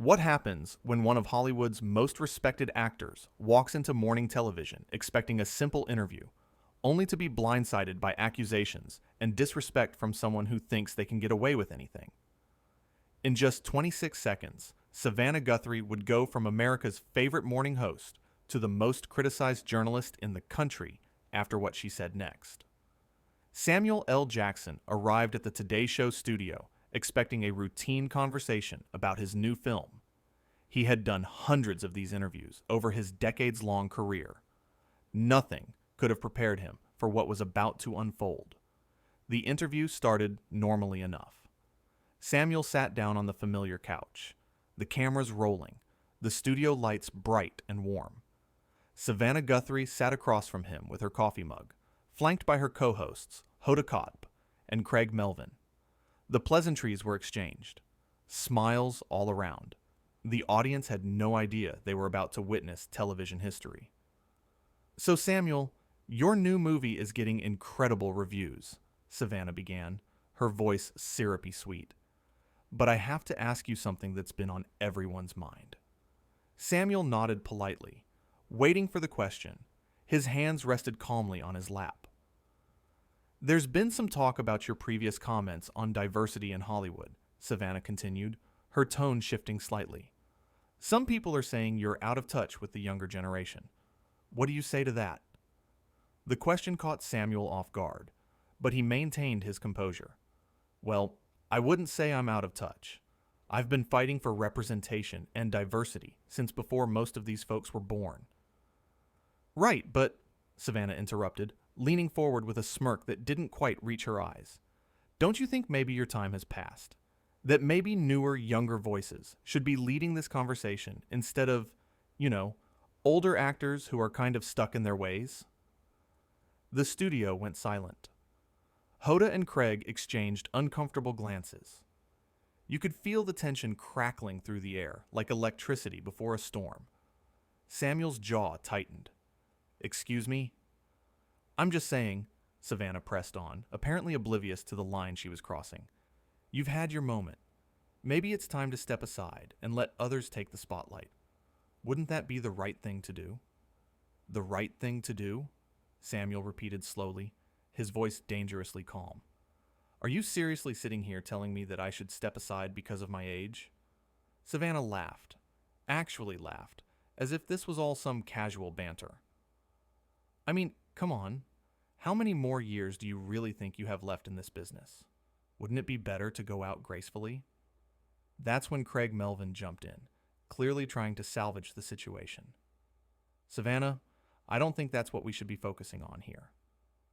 What happens when one of Hollywood's most respected actors walks into morning television expecting a simple interview, only to be blindsided by accusations and disrespect from someone who thinks they can get away with anything? In just 26 seconds, Savannah Guthrie would go from America's favorite morning host to the most criticized journalist in the country after what she said next. Samuel L. Jackson arrived at the Today Show studio expecting a routine conversation about his new film. He had done hundreds of these interviews over his decades-long career. Nothing could have prepared him for what was about to unfold. The interview started normally enough. Samuel sat down on the familiar couch, the cameras rolling, the studio lights bright and warm. Savannah Guthrie sat across from him with her coffee mug, flanked by her co-hosts, Hoda Kotb and Craig Melvin. The pleasantries were exchanged. Smiles all around. The audience had no idea they were about to witness television history. "So Samuel, your new movie is getting incredible reviews," Savannah began, her voice syrupy sweet. "But I have to ask you something that's been on everyone's mind." Samuel nodded politely, waiting for the question. His hands rested calmly on his lap. "There's been some talk about your previous comments on diversity in Hollywood," Savannah continued, her tone shifting slightly. "Some people are saying you're out of touch with the younger generation. What do you say to that?" The question caught Samuel off guard, but he maintained his composure. "Well, I wouldn't say I'm out of touch. I've been fighting for representation and diversity since before most of these folks were born." "Right, but," Savannah interrupted, leaning forward with a smirk that didn't quite reach her eyes, "don't you think maybe your time has passed? That maybe newer, younger voices should be leading this conversation instead of, older actors who are kind of stuck in their ways?" The studio went silent. Hoda and Craig exchanged uncomfortable glances. You could feel the tension crackling through the air like electricity before a storm. Samuel's jaw tightened. "Excuse me?" "I'm just saying," Savannah pressed on, apparently oblivious to the line she was crossing. "You've had your moment. Maybe it's time to step aside and let others take the spotlight. Wouldn't that be the right thing to do?" "The right thing to do?" Samuel repeated slowly, his voice dangerously calm. "Are you seriously sitting here telling me that I should step aside because of my age?" Savannah laughed, actually laughed, as if this was all some casual banter. "I mean, come on. How many more years do you really think you have left in this business? Wouldn't it be better to go out gracefully?" That's when Craig Melvin jumped in, clearly trying to salvage the situation. "Savannah, I don't think that's what we should be focusing on here."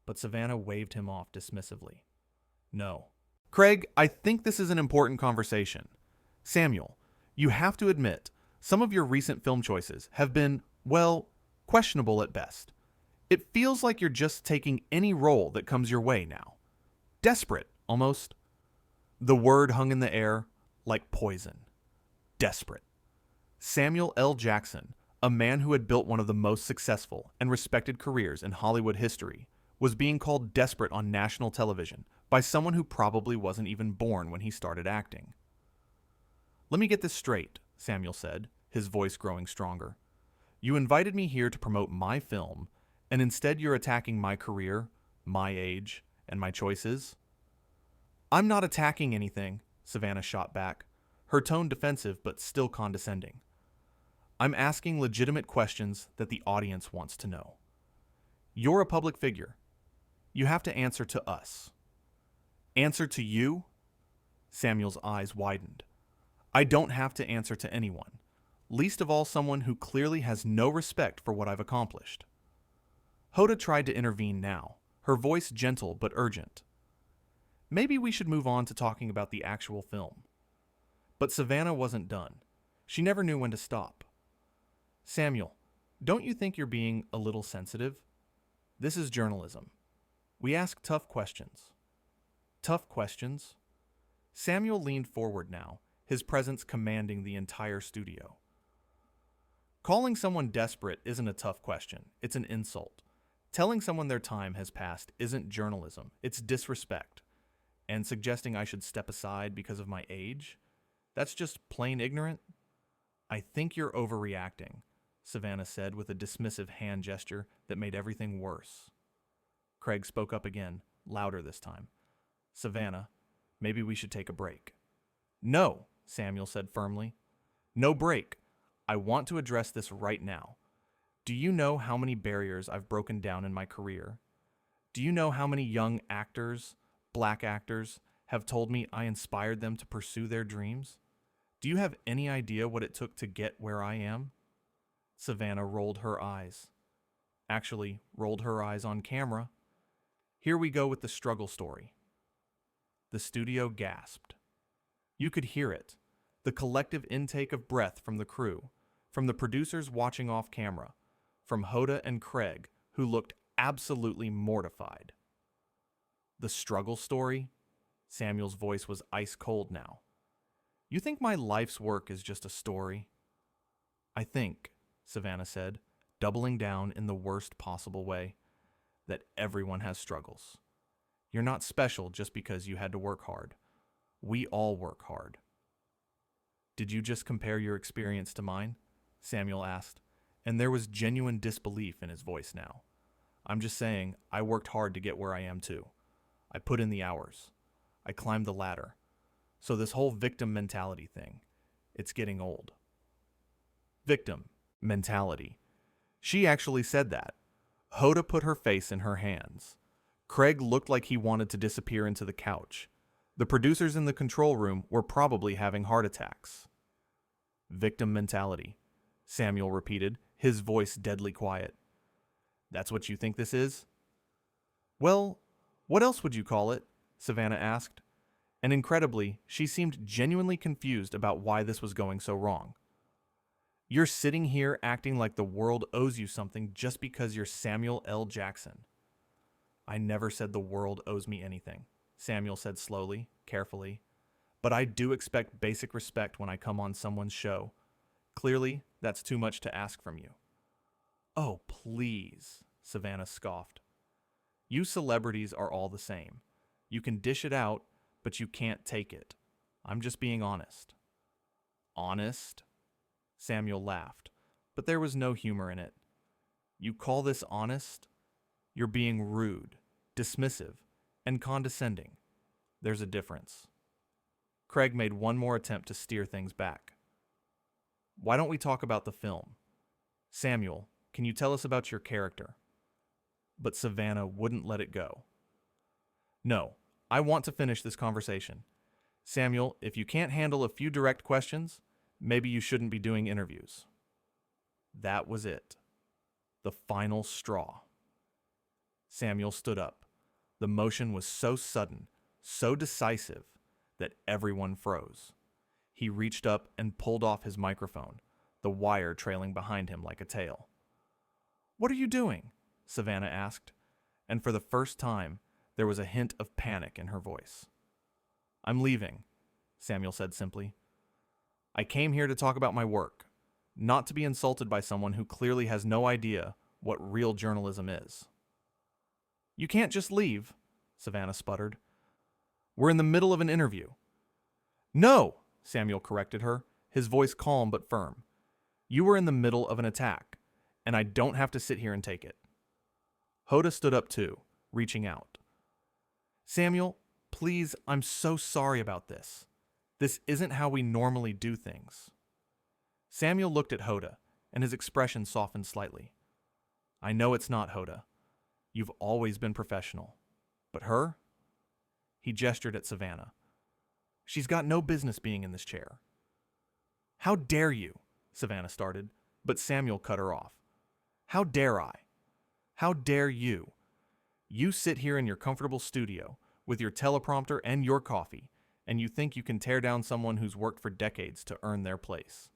But Savannah waved him off dismissively. "No. Craig, I think this is an important conversation. Samuel, you have to admit, some of your recent film choices have been, well, questionable at best. It feels like you're just taking any role that comes your way now. Desperate, almost." The word hung in the air like poison. Desperate. Samuel L. Jackson, a man who had built one of the most successful and respected careers in Hollywood history, was being called desperate on national television by someone who probably wasn't even born when he started acting. "Let me get this straight," Samuel said, his voice growing stronger. "You invited me here to promote my film, and instead you're attacking my career, my age, and my choices?" "I'm not attacking anything," Savannah shot back, her tone defensive but still condescending. "I'm asking legitimate questions that the audience wants to know. You're a public figure. You have to answer to us." "Answer to you?" Samuel's eyes widened. "I don't have to answer to anyone, least of all someone who clearly has no respect for what I've accomplished." Hoda tried to intervene now, her voice gentle but urgent. "Maybe we should move on to talking about the actual film." But Savannah wasn't done. She never knew when to stop. "Samuel, don't you think you're being a little sensitive? This is journalism. We ask tough questions." "Tough questions?" Samuel leaned forward now, his presence commanding the entire studio. "Calling someone desperate isn't a tough question, it's an insult. Telling someone their time has passed isn't journalism, it's disrespect. And suggesting I should step aside because of my age? That's just plain ignorant." I think you're overreacting, Savannah said with a dismissive hand gesture that made everything worse. Craig spoke up again, louder this time. Savannah, maybe we should take a break. No, Samuel said firmly. No break. I want to address this right now. Do you know how many barriers I've broken down in my career? Do you know how many young actors, black actors, have told me I inspired them to pursue their dreams? Do you have any idea what it took to get where I am? Savannah rolled her eyes. Actually, rolled her eyes on camera. Here we go with the struggle story. The studio gasped. You could hear it, the collective intake of breath from the crew, from the producers watching off camera, from Hoda and Craig, who looked absolutely mortified. The struggle story? Samuel's voice was ice cold now. You think my life's work is just a story? I think, Savannah said, doubling down in the worst possible way, that everyone has struggles. You're not special just because you had to work hard. We all work hard. Did you just compare your experience to mine? Samuel asked, and there was genuine disbelief in his voice now. I'm just saying, I worked hard to get where I am too. I put in the hours. I climbed the ladder. So this whole victim mentality thing, it's getting old. Victim mentality. She actually said that. Hoda put her face in her hands. Craig looked like he wanted to disappear into the couch. The producers in the control room were probably having heart attacks. Victim mentality, Samuel repeated, his voice deadly quiet. That's what you think this is? Well, what else would you call it? Savannah asked. And incredibly, she seemed genuinely confused about why this was going so wrong. You're sitting here acting like the world owes you something just because you're Samuel L. Jackson. I never said the world owes me anything, Samuel said slowly, carefully. But I do expect basic respect when I come on someone's show. Clearly, that's too much to ask from you. Oh, please, Savannah scoffed. You celebrities are all the same. You can dish it out, but you can't take it. I'm just being honest. Honest? Samuel laughed, but there was no humor in it. You call this honest? You're being rude, dismissive, and condescending. There's a difference. Craig made one more attempt to steer things back. Why don't we talk about the film? Samuel, can you tell us about your character? But Savannah wouldn't let it go. No, I want to finish this conversation. Samuel, if you can't handle a few direct questions, maybe you shouldn't be doing interviews. That was it. The final straw. Samuel stood up. The motion was so sudden, so decisive, that everyone froze. He reached up and pulled off his microphone, the wire trailing behind him like a tail. What are you doing? Savannah asked, and for the first time, there was a hint of panic in her voice. I'm leaving, Samuel said simply. I came here to talk about my work, not to be insulted by someone who clearly has no idea what real journalism is. You can't just leave, Savannah sputtered. We're in the middle of an interview. No, Samuel corrected her, his voice calm but firm. You were in the middle of an attack, and I don't have to sit here and take it. Hoda stood up too, reaching out. Samuel, please, I'm so sorry about this. This isn't how we normally do things. Samuel looked at Hoda, and his expression softened slightly. I know it's not, Hoda. You've always been professional. But her? He gestured at Savannah. She's got no business being in this chair. How dare you? Savannah started, but Samuel cut her off. How dare I? How dare you? You sit here in your comfortable studio with your teleprompter and your coffee, and you think you can tear down someone who's worked for decades to earn their place.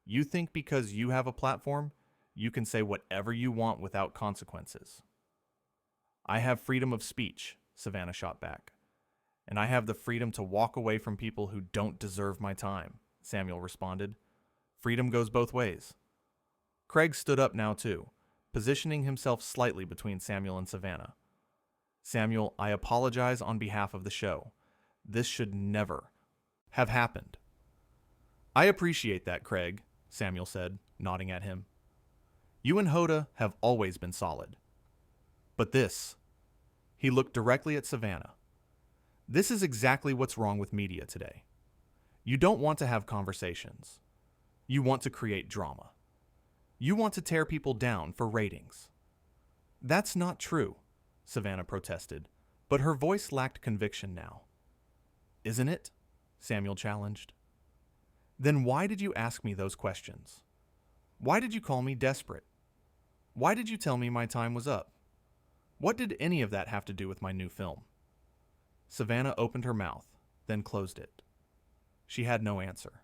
You think because you have a platform, you can say whatever you want without consequences. I have freedom of speech, Savannah shot back. And I have the freedom to walk away from people who don't deserve my time, Samuel responded. Freedom goes both ways. Craig stood up now too, positioning himself slightly between Samuel and Savannah. Samuel, I apologize on behalf of the show. This should never have happened. I appreciate that, Craig, Samuel said, nodding at him. You and Hoda have always been solid. But this, he looked directly at Savannah. This is exactly what's wrong with media today. You don't want to have conversations. You want to create drama. You want to tear people down for ratings. That's not true, Savannah protested, but her voice lacked conviction now. Isn't it? Samuel challenged. Then why did you ask me those questions? Why did you call me desperate? Why did you tell me my time was up? What did any of that have to do with my new film? Savannah opened her mouth, then closed it. She had no answer.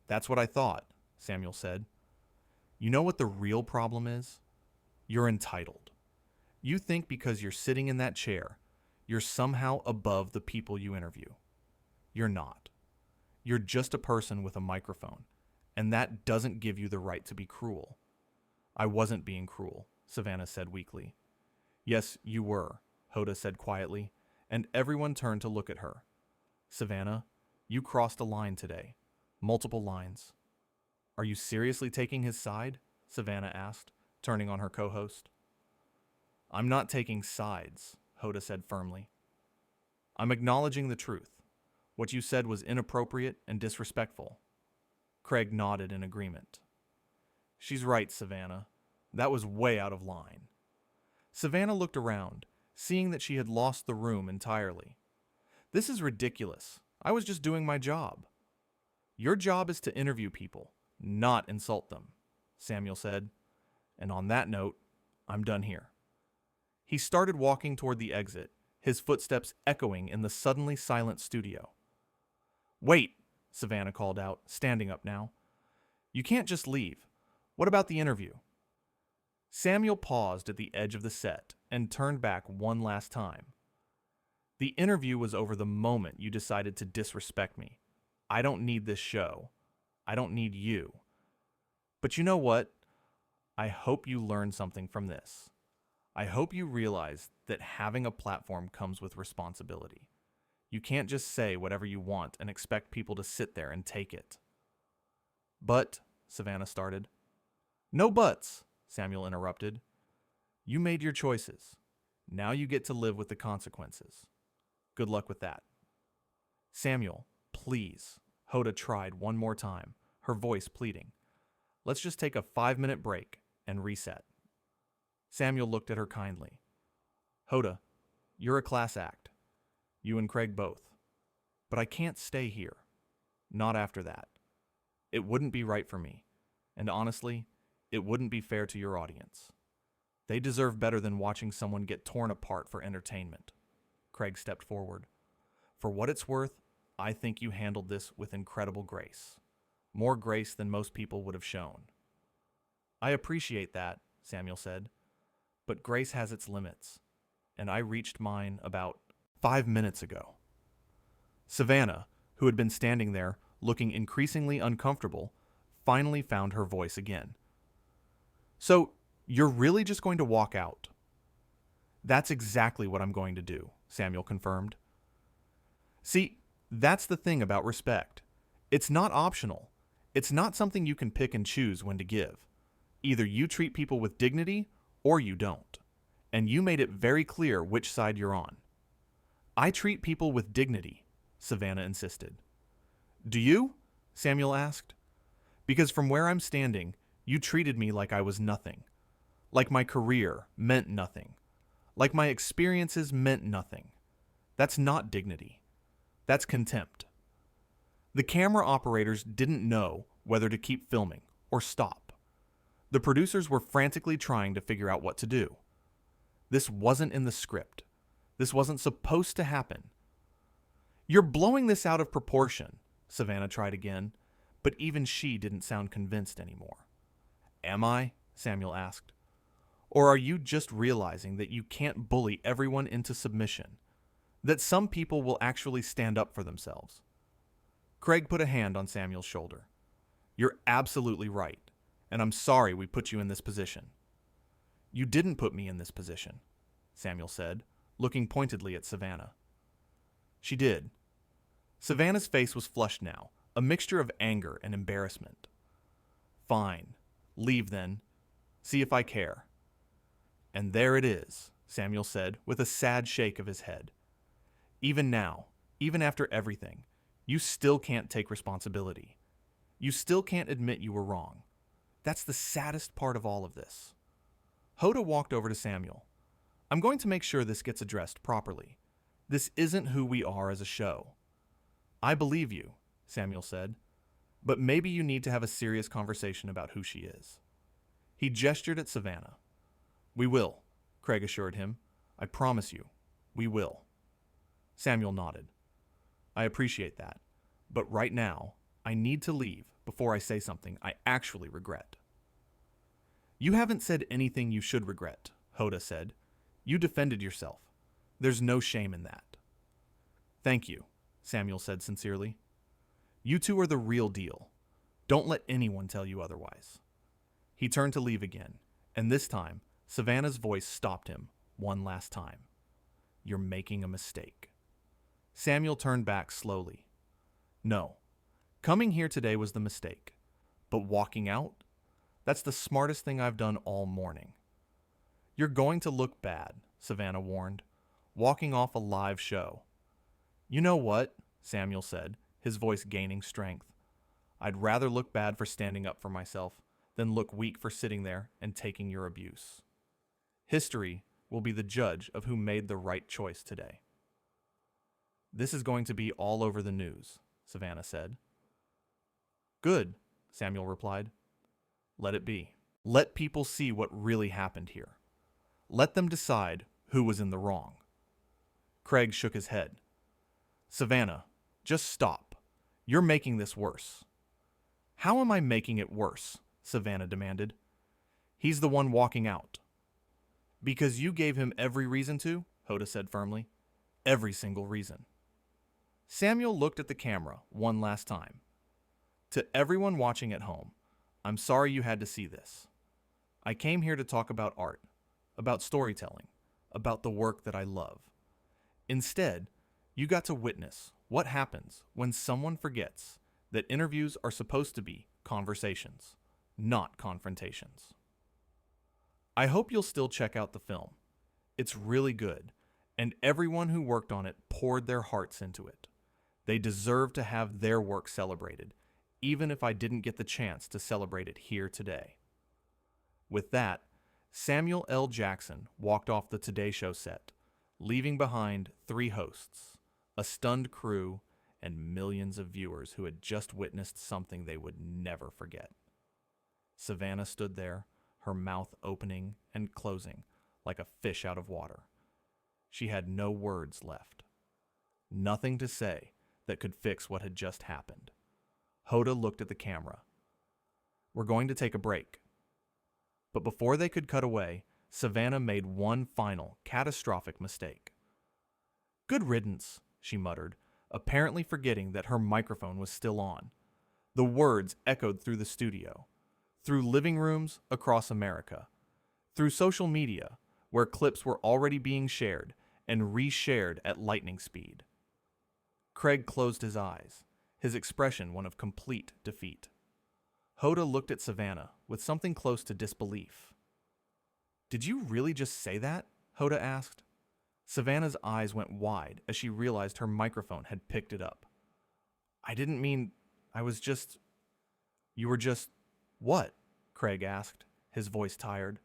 That's what I thought, Samuel said. You know what the real problem is? You're entitled. You think because you're sitting in that chair, you're somehow above the people you interview. You're not. You're just a person with a microphone, and that doesn't give you the right to be cruel. I wasn't being cruel, Savannah said weakly. Yes, you were, Hoda said quietly, and everyone turned to look at her. Savannah, you crossed a line today. Multiple lines. Are you seriously taking his side? Savannah asked, turning on her co-host. I'm not taking sides, Hoda said firmly. I'm acknowledging the truth. What you said was inappropriate and disrespectful. Craig nodded in agreement. She's right, Savannah. That was way out of line. Savannah looked around, seeing that she had lost the room entirely. This is ridiculous. I was just doing my job. Your job is to interview people, not insult them, Samuel said. And on that note, I'm done here. He started walking toward the exit, his footsteps echoing in the suddenly silent studio. Wait, Savannah called out, standing up now. You can't just leave. What about the interview? Samuel paused at the edge of the set and turned back one last time. The interview was over the moment you decided to disrespect me. I don't need this show. I don't need you. But you know what? I hope you learned something from this. I hope you realize that having a platform comes with responsibility. You can't just say whatever you want and expect people to sit there and take it. But, Savannah started. No buts, Samuel interrupted. You made your choices. Now you get to live with the consequences. Good luck with that. Samuel, please, Hoda tried one more time, her voice pleading. Let's just take a 5-minute break and reset. Samuel looked at her kindly. Hoda, you're a class act. You and Craig both. But I can't stay here. Not after that. It wouldn't be right for me. And honestly, it wouldn't be fair to your audience. They deserve better than watching someone get torn apart for entertainment. Craig stepped forward. For what it's worth, I think you handled this with incredible grace. More grace than most people would have shown. I appreciate that, Samuel said. But grace has its limits. And I reached mine about 5 minutes ago. Savannah, who had been standing there, looking increasingly uncomfortable, finally found her voice again. So, you're really just going to walk out? That's exactly what I'm going to do, Samuel confirmed. See, that's the thing about respect. It's not optional. It's not something you can pick and choose when to give. Either you treat people with dignity, or you don't. And you made it very clear which side you're on. I treat people with dignity, Savannah insisted. Do you? Samuel asked. Because from where I'm standing, you treated me like I was nothing. Like my career meant nothing. Like my experiences meant nothing. That's not dignity. That's contempt. The camera operators didn't know whether to keep filming or stop. The producers were frantically trying to figure out what to do. This wasn't in the script. This wasn't supposed to happen. You're blowing this out of proportion, Savannah tried again, but even she didn't sound convinced anymore. Am I? Samuel asked. Or are you just realizing that you can't bully everyone into submission? That some people will actually stand up for themselves? Craig put a hand on Samuel's shoulder. You're absolutely right, and I'm sorry we put you in this position. You didn't put me in this position, Samuel said, looking pointedly at Savannah. She did. Savannah's face was flushed now, a mixture of anger and embarrassment. Fine. Leave then. See if I care. And there it is, Samuel said with a sad shake of his head. Even now, even after everything, you still can't take responsibility. You still can't admit you were wrong. That's the saddest part of all of this. Hoda walked over to Samuel. I'm going to make sure this gets addressed properly. This isn't who we are as a show. I believe you, Samuel said, but maybe you need to have a serious conversation about who she is. He gestured at Savannah. We will, Craig assured him. I promise you, we will. Samuel nodded. I appreciate that, but right now, I need to leave before I say something I actually regret. You haven't said anything you should regret, Hoda said. You defended yourself. There's no shame in that. Thank you, Samuel said sincerely. You two are the real deal. Don't let anyone tell you otherwise. He turned to leave again, and this time, Savannah's voice stopped him one last time. You're making a mistake. Samuel turned back slowly. No, coming here today was the mistake. But walking out? That's the smartest thing I've done all morning. You're going to look bad, Savannah warned, walking off a live show. You know what? Samuel said, his voice gaining strength. I'd rather look bad for standing up for myself than look weak for sitting there and taking your abuse. History will be the judge of who made the right choice today. This is going to be all over the news, Savannah said. Good, Samuel replied. Let it be. Let people see what really happened here. Let them decide who was in the wrong. Craig shook his head. Savannah, just stop. You're making this worse. How am I making it worse? Savannah demanded. He's the one walking out. Because you gave him every reason to, Hoda said firmly. Every single reason. Samuel looked at the camera one last time. To everyone watching at home, I'm sorry you had to see this. I came here to talk about art, about storytelling, about the work that I love. Instead, you got to witness what happens when someone forgets that interviews are supposed to be conversations, not confrontations. I hope you'll still check out the film. It's really good, and everyone who worked on it poured their hearts into it. They deserve to have their work celebrated, even if I didn't get the chance to celebrate it here today. With that, Samuel L. Jackson walked off the Today Show set, leaving behind 3 hosts, a stunned crew, and millions of viewers who had just witnessed something they would never forget. Savannah stood there, her mouth opening and closing like a fish out of water. She had no words left. Nothing to say that could fix what had just happened. Hoda looked at the camera. We're going to take a break. But before they could cut away, Savannah made one final, catastrophic mistake. Good riddance, she muttered, apparently forgetting that her microphone was still on. The words echoed through the studio, through living rooms across America, through social media, where clips were already being shared and reshared at lightning speed. Craig closed his eyes, his expression one of complete defeat. Hoda looked at Savannah with something close to disbelief. Did you really just say that? Hoda asked. Savannah's eyes went wide as she realized her microphone had picked it up. I didn't mean, You were just, what? Craig asked, his voice tired.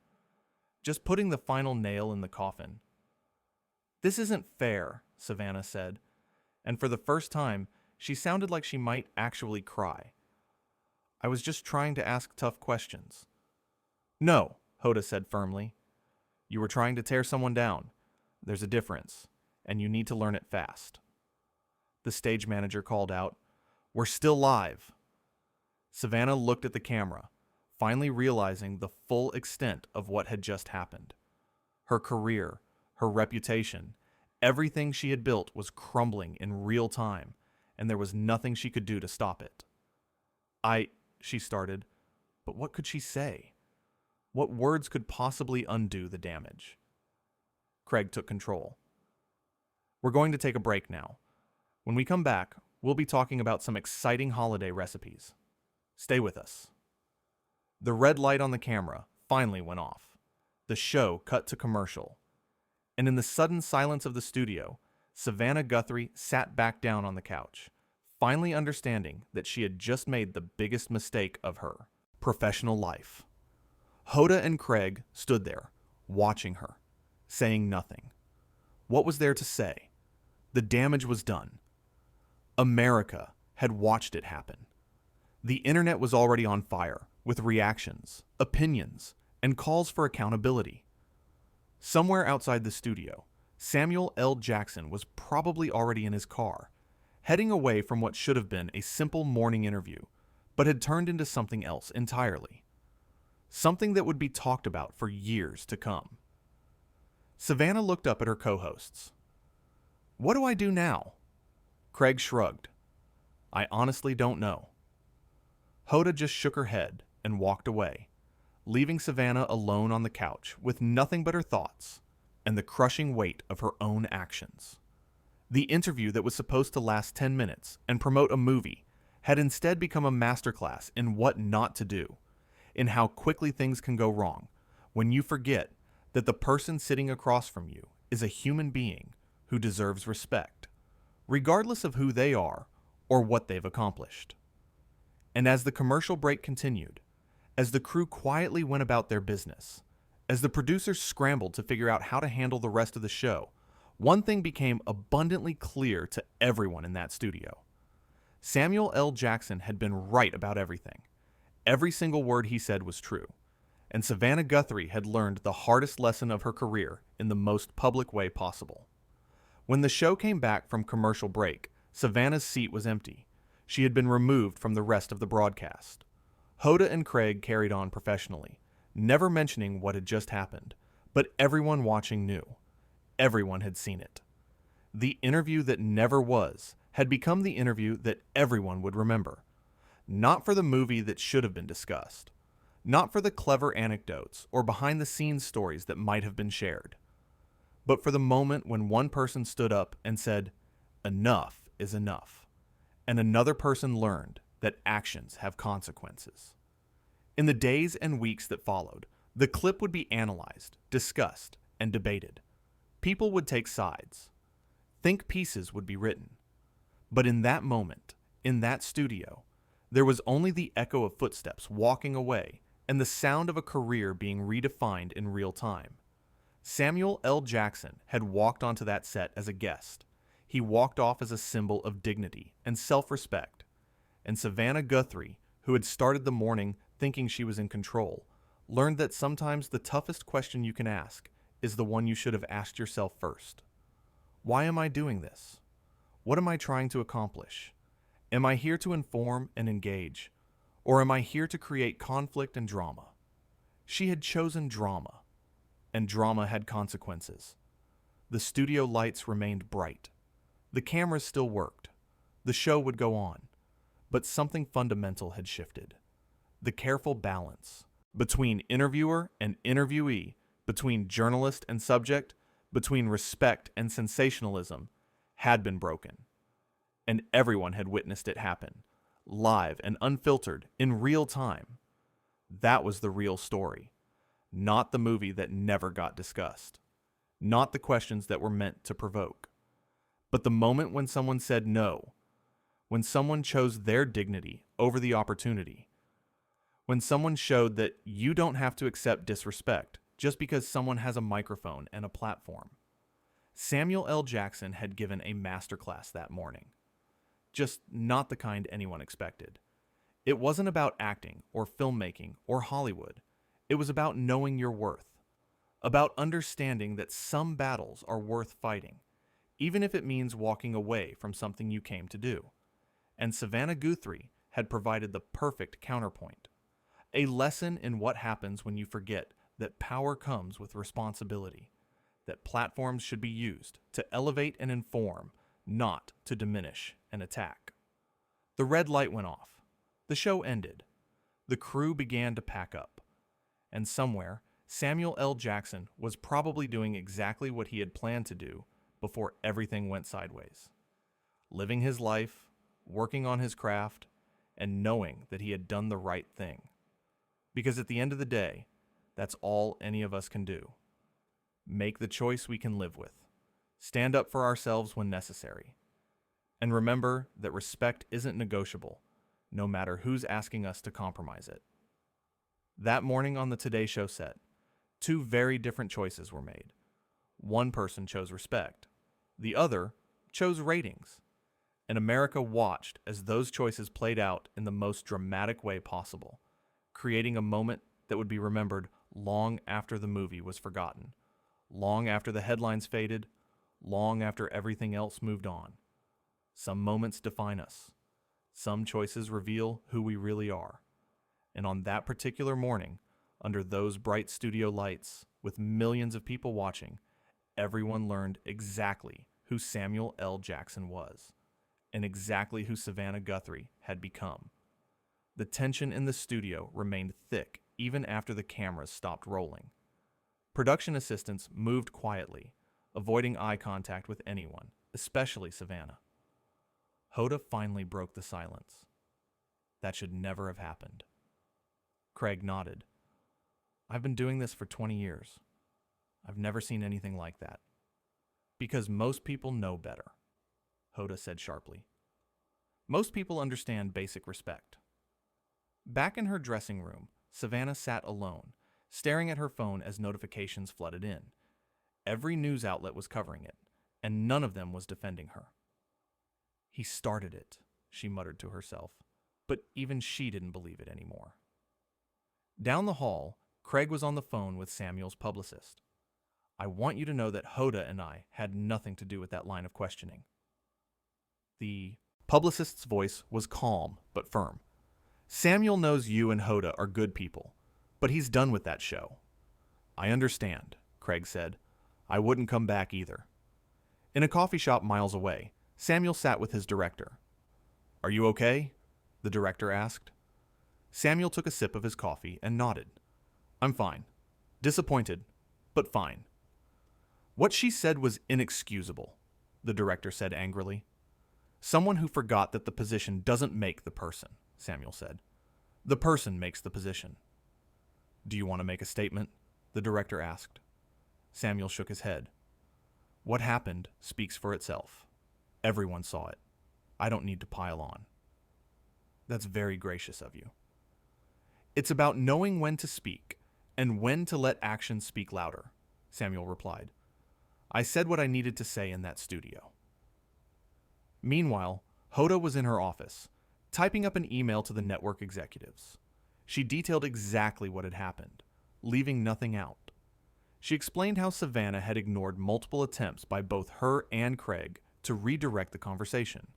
Just putting the final nail in the coffin. This isn't fair, Savannah said, and for the first time, she sounded like she might actually cry. I was just trying to ask tough questions. No, Hoda said firmly. You were trying to tear someone down. There's a difference, and you need to learn it fast. The stage manager called out, We're still live. Savannah looked at the camera, finally realizing the full extent of what had just happened. Her career, her reputation, everything she had built was crumbling in real time, and there was nothing she could do to stop it. She started, but what could she say? What words could possibly undo the damage? Craig took control. We're going to take a break now. When we come back, we'll be talking about some exciting holiday recipes. Stay with us. The red light on the camera finally went off. The show cut to commercial. And in the sudden silence of the studio, Savannah Guthrie sat back down on the couch, finally understanding that she had just made the biggest mistake of her professional life. Hoda and Craig stood there, watching her, saying nothing. What was there to say? The damage was done. America had watched it happen. The internet was already on fire, with reactions, opinions, and calls for accountability. Somewhere outside the studio, Samuel L. Jackson was probably already in his car, heading away from what should have been a simple morning interview, but had turned into something else entirely. Something that would be talked about for years to come. Savannah looked up at her co-hosts. "What do I do now?" Craig shrugged. "I honestly don't know." Hoda just shook her head and walked away, leaving Savannah alone on the couch with nothing but her thoughts and the crushing weight of her own actions. The interview that was supposed to last 10 minutes and promote a movie had instead become a masterclass in what not to do, in how quickly things can go wrong when you forget that the person sitting across from you is a human being who deserves respect, regardless of who they are or what they've accomplished. And as the commercial break continued, as the crew quietly went about their business, as the producers scrambled to figure out how to handle the rest of the show, one thing became abundantly clear to everyone in that studio. Samuel L. Jackson had been right about everything. Every single word he said was true. And Savannah Guthrie had learned the hardest lesson of her career in the most public way possible. When the show came back from commercial break, Savannah's seat was empty. She had been removed from the rest of the broadcast. Hoda and Craig carried on professionally, never mentioning what had just happened, but everyone watching knew. Everyone had seen it. The interview that never was had become the interview that everyone would remember. Not for the movie that should have been discussed. Not for the clever anecdotes or behind-the-scenes stories that might have been shared. But for the moment when one person stood up and said, "Enough is enough," and another person learned that actions have consequences. In the days and weeks that followed, the clip would be analyzed, discussed, and debated. People would take sides. Think pieces would be written. But in that moment, in that studio, there was only the echo of footsteps walking away and the sound of a career being redefined in real time. Samuel L. Jackson had walked onto that set as a guest. He walked off as a symbol of dignity and self-respect. And Savannah Guthrie, who had started the morning thinking she was in control, learned that sometimes the toughest question you can ask is the one you should have asked yourself first. Why am I doing this? What am I trying to accomplish? Am I here to inform and engage? Or am I here to create conflict and drama? She had chosen drama, and drama had consequences. The studio lights remained bright. The cameras still worked. The show would go on. But something fundamental had shifted. The careful balance between interviewer and interviewee, between journalist and subject, between respect and sensationalism, had been broken. And everyone had witnessed it happen, live and unfiltered, in real time. That was the real story, not the movie that never got discussed, not the questions that were meant to provoke. But the moment when someone said no, when someone chose their dignity over the opportunity, when someone showed that you don't have to accept disrespect just because someone has a microphone and a platform. Samuel L. Jackson had given a masterclass that morning. Just not the kind anyone expected. It wasn't about acting or filmmaking or Hollywood. It was about knowing your worth, about understanding that some battles are worth fighting, even if it means walking away from something you came to do. And Savannah Guthrie had provided the perfect counterpoint. A lesson in what happens when you forget that power comes with responsibility, that platforms should be used to elevate and inform, not to diminish and attack. The red light went off. The show ended. The crew began to pack up. And somewhere, Samuel L. Jackson was probably doing exactly what he had planned to do before everything went sideways. Living his life, working on his craft, and knowing that he had done the right thing. Because at the end of the day, that's all any of us can do. Make the choice we can live with. Stand up for ourselves when necessary. And remember that respect isn't negotiable, no matter who's asking us to compromise it. That morning on the Today Show set, two very different choices were made. One person chose respect. The other chose ratings. And America watched as those choices played out in the most dramatic way possible, creating a moment that would be remembered long after the movie was forgotten, long after the headlines faded, long after everything else moved on. Some moments define us. Some choices reveal who we really are. And on that particular morning, under those bright studio lights, with millions of people watching, everyone learned exactly who Samuel L. Jackson was, and exactly who Savannah Guthrie had become. The tension in the studio remained thick even after the cameras stopped rolling. Production assistants moved quietly, avoiding eye contact with anyone, especially Savannah. Hoda finally broke the silence. That should never have happened. Craig nodded. I've been doing this for 20 years. I've never seen anything like that. Because most people know better, Hoda said sharply. Most people understand basic respect. Back in her dressing room, Savannah sat alone, staring at her phone as notifications flooded in. Every news outlet was covering it, and none of them was defending her. He started it, she muttered to herself, but even she didn't believe it anymore. Down the hall, Craig was on the phone with Samuel's publicist. I want you to know that Hoda and I had nothing to do with that line of questioning. The publicist's voice was calm but firm. Samuel knows you and Hoda are good people, but he's done with that show. I understand, Craig said. I wouldn't come back either. In a coffee shop miles away, Samuel sat with his director. Are you okay? The director asked. Samuel took a sip of his coffee and nodded. I'm fine. Disappointed, but fine. What she said was inexcusable, the director said angrily. Someone who forgot that the position doesn't make the person, Samuel said. The person makes the position. Do you want to make a statement? The director asked. Samuel shook his head. What happened speaks for itself. Everyone saw it. I don't need to pile on. That's very gracious of you. It's about knowing when to speak and when to let actions speak louder, Samuel replied. I said what I needed to say in that studio. Meanwhile, Hoda was in her office, typing up an email to the network executives. She detailed exactly what had happened, leaving nothing out. She explained how Savannah had ignored multiple attempts by both her and Craig to redirect the conversation.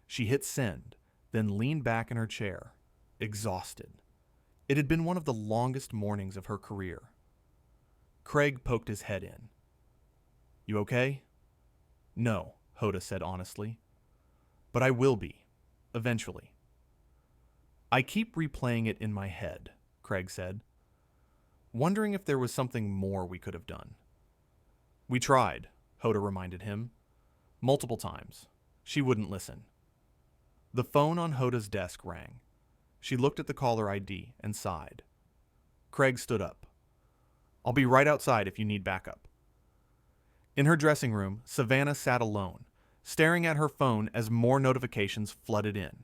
She hit send, then leaned back in her chair, exhausted. It had been one of the longest mornings of her career. Craig poked his head in. You okay? No, Hoda said honestly. But I will be, eventually. I keep replaying it in my head, Craig said, wondering if there was something more we could have done. We tried, Hoda reminded him. Multiple times. She wouldn't listen. The phone on Hoda's desk rang. She looked at the caller ID and sighed. Craig stood up. I'll be right outside if you need backup. In her dressing room, Savannah sat alone, staring at her phone as more notifications flooded in.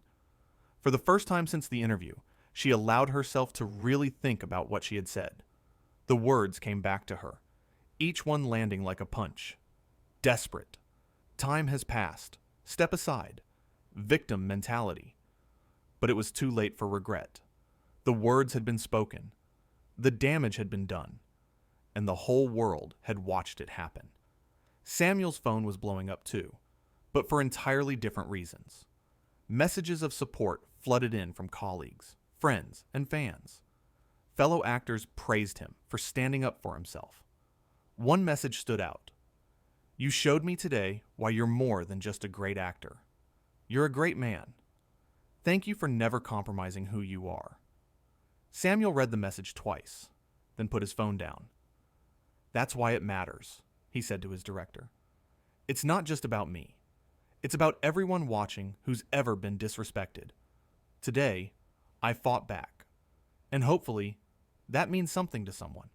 For the first time since the interview, she allowed herself to really think about what she had said. The words came back to her, each one landing like a punch. Desperate. Time has passed. Step aside. Victim mentality. But it was too late for regret. The words had been spoken. The damage had been done. And the whole world had watched it happen. Samuel's phone was blowing up too, but for entirely different reasons. Messages of support flooded in from colleagues, friends, and fans. Fellow actors praised him for standing up for himself. One message stood out. You showed me today why you're more than just a great actor. You're a great man. Thank you for never compromising who you are. Samuel read the message twice, then put his phone down. That's why it matters, he said to his director. It's not just about me. It's about everyone watching who's ever been disrespected. Today, I fought back. And hopefully, that means something to someone.